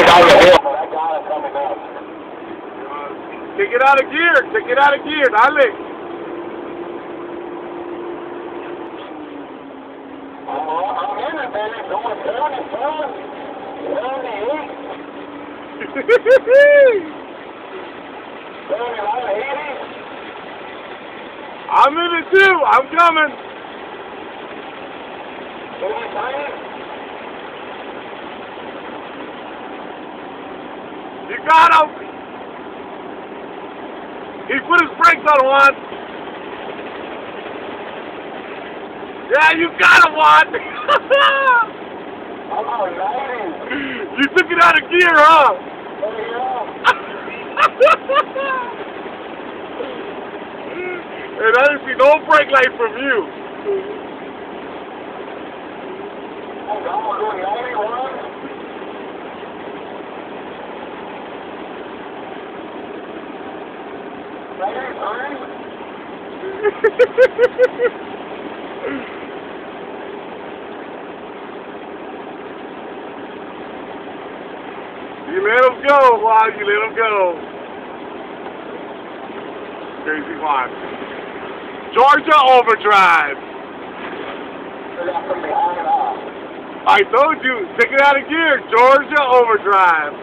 down the hill, but I got it coming up. Take it out of gear. Take it out of gear. Dale. I'm in it, baby. Going 77, 78. 79, 80. I'm in it too. I'm coming. 83. You got him. He put his brakes on, Juan. Yeah, you got him, Juan. I'm on 90. You took it out of gear, huh? And I didn't see no brake light from you. I'm going 91. You let him go, Juan. You let him go. Crazy Juan. Georgia overdrive. I told you, take it out of gear. Georgia overdrive.